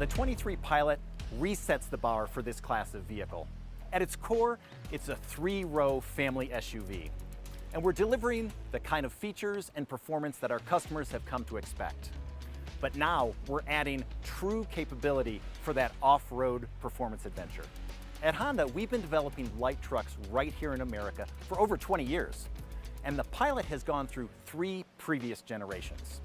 The 23 Pilot resets the bar for this class of vehicle. At its core, it's a 3-row family SUV. And we're delivering the kind of features and performance that our customers have come to expect. But now we're adding true capability for that off-road performance adventure. At Honda, we've been developing light trucks right here in America for over 20 years. And the Pilot has gone through 3 previous generations.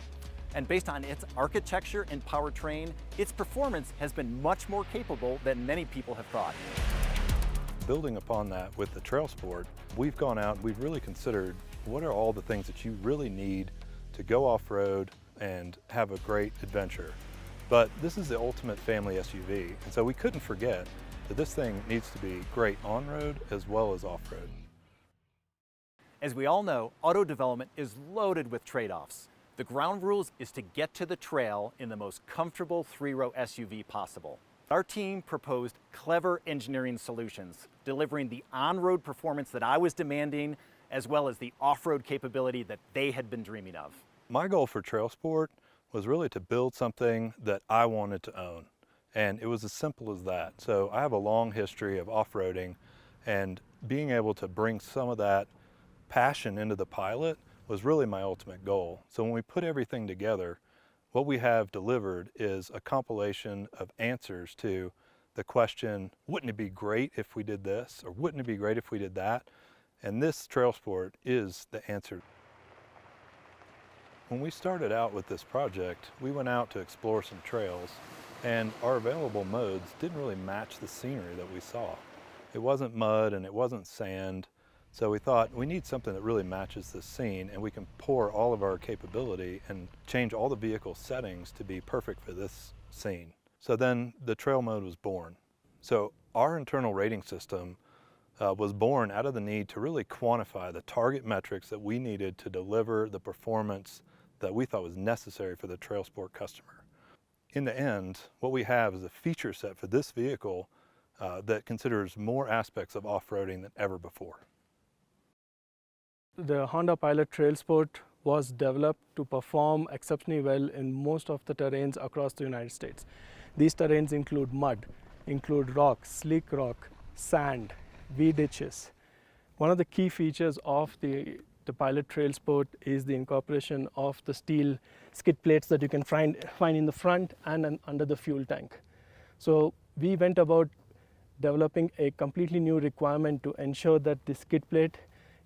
And based on its architecture and powertrain, its performance has been much more capable than many people have thought. Building upon that with the Trail Sport, we've gone out and we've really considered what are all the things that you really need to go off-road and have a great adventure. But this is the ultimate family SUV, and so we couldn't forget that this thing needs to be great on-road as well as off-road. As we all know, auto development is loaded with trade-offs. The ground rules is to get to the trail in the most comfortable 3-row SUV possible. Our team proposed clever engineering solutions, delivering the on-road performance that I was demanding, as well as the off-road capability that they had been dreaming of. My goal for Trail Sport was really to build something that I wanted to own. And it was as simple as that. So I have a long history of off-roading, and being able to bring some of that passion into the Pilot was really my ultimate goal. So when we put everything together, what we have delivered is a compilation of answers to the question, wouldn't it be great if we did this, or wouldn't it be great if we did that? And this Trail Sport is the answer. When we started out with this project, we went out to explore some trails, and our available modes didn't really match the scenery that we saw. It wasn't mud and it wasn't sand, so we thought we need something that really matches this scene, and we can pour all of our capability and change all the vehicle settings to be perfect for this scene. So then the trail mode was born. So our internal rating system was born out of the need to really quantify the target metrics that we needed to deliver the performance that we thought was necessary for the Trail Sport customer. In the end, what we have is a feature set for this vehicle that considers more aspects of off-roading than ever before. The Honda Pilot Trail Sport was developed to perform exceptionally well in most of the terrains across the United States. These terrains include mud, include rock, sleek rock, sand, V-ditches. One of the key features of the Pilot Trail Sport is the incorporation of the steel skid plates that you can find in the front and under the fuel tank. So we went about developing a completely new requirement to ensure that the skid plate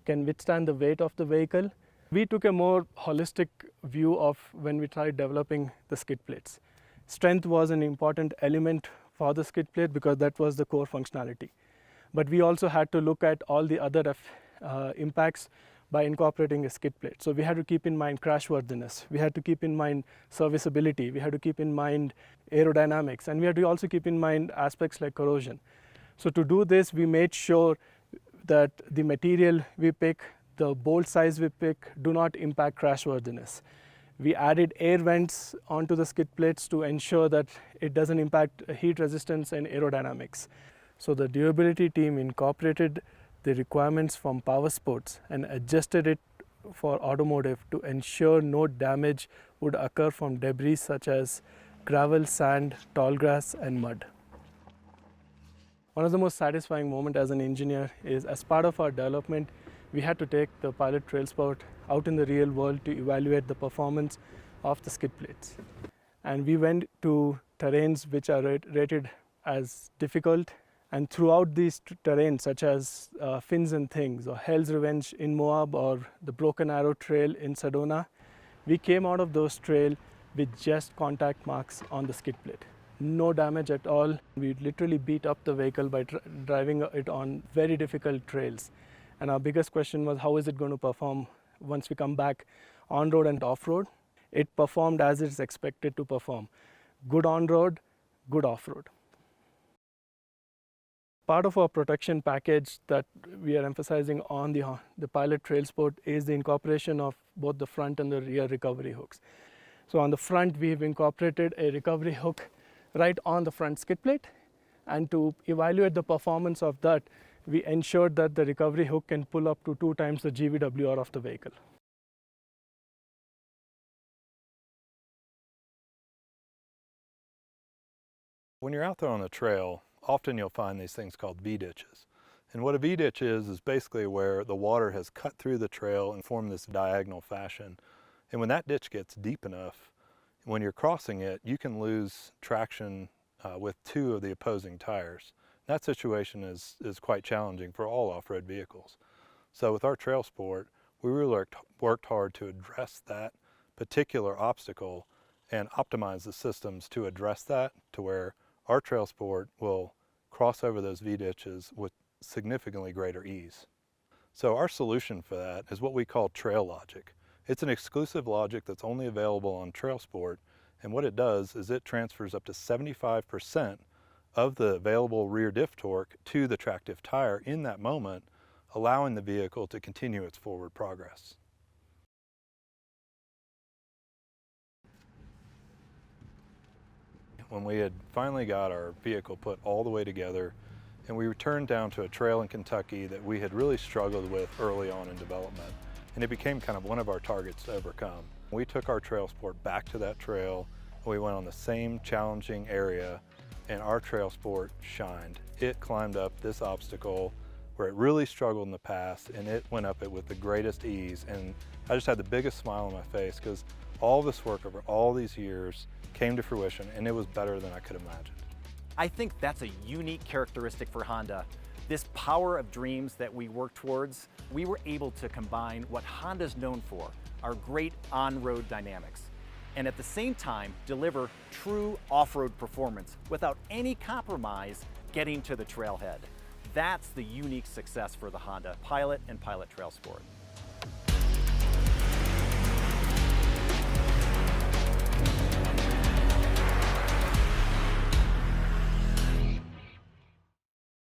can withstand the weight of the vehicle. We took a more holistic view of when we tried developing the skid plates. Strength was an important element for the skid plate because that was the core functionality. But we also had to look at all the other impacts by incorporating a skid plate. So we had to keep in mind crashworthiness, we had to keep in mind serviceability, we had to keep in mind aerodynamics, and we had to also keep in mind aspects like corrosion. So to do this, we made sure that the material we pick, the bolt size we pick, do not impact crashworthiness. We added air vents onto the skid plates to ensure that it doesn't impact heat resistance and aerodynamics. So the durability team incorporated the requirements from power sports and adjusted it for automotive to ensure no damage would occur from debris such as gravel, sand, tall grass, and mud. One of the most satisfying moments as an engineer is, as part of our development, we had to take the Pilot Trail Sport out in the real world to evaluate the performance of the skid plates. And we went to terrains which are rated as difficult, and throughout these terrains such as Fins and Things or Hell's Revenge in Moab or the Broken Arrow Trail in Sedona, we came out of those trails with just contact marks on the skid plate. No damage at all. We literally beat up the vehicle by driving it on very difficult trails. And our biggest question was, how is it going to perform once we come back on-road and off-road? It performed as it's expected to perform. Good on-road, good off-road. Part of our protection package that we are emphasizing on the Pilot Trail Sport is the incorporation of both the front and the rear recovery hooks. So on the front, we have incorporated a recovery hook right on the front skid plate, and to evaluate the performance of that, we ensured that the recovery hook can pull up to 2 times the GVWR of the vehicle. When you're out there on the trail, often you'll find these things called V-ditches. And what a V-ditch is basically where the water has cut through the trail and formed this diagonal fashion. And when that ditch gets deep enough, when you're crossing it, you can lose traction with two of the opposing tires. That situation is quite challenging for all off-road vehicles. So with our trail sport, we really worked hard to address that particular obstacle and optimize the systems to address that, to where our trail sport will cross over those V-ditches with significantly greater ease. So our solution for that is what we call trail logic. It's an exclusive logic that's only available on trail sport, and what it does is it transfers up to 75% of the available rear diff torque to the tractive tire in that moment, allowing the vehicle to continue its forward progress. When we had finally got our vehicle put all the way together, and we returned down to a trail in Kentucky that we had really struggled with early on in development, and it became kind of one of our targets to overcome. We took our trail sport back to that trail, and we went on the same challenging area, and our trail sport shined. It climbed up this obstacle where it really struggled in the past, and it went up it with the greatest ease. And I just had the biggest smile on my face because all this work over all these years came to fruition, and it was better than I could imagine. I think that's a unique characteristic for Honda. This power of dreams that we work towards, we were able to combine what Honda's known for, our great on-road dynamics, and at the same time deliver true off-road performance without any compromise getting to the trailhead. That's the unique success for the Honda Pilot and Pilot Trail Sport.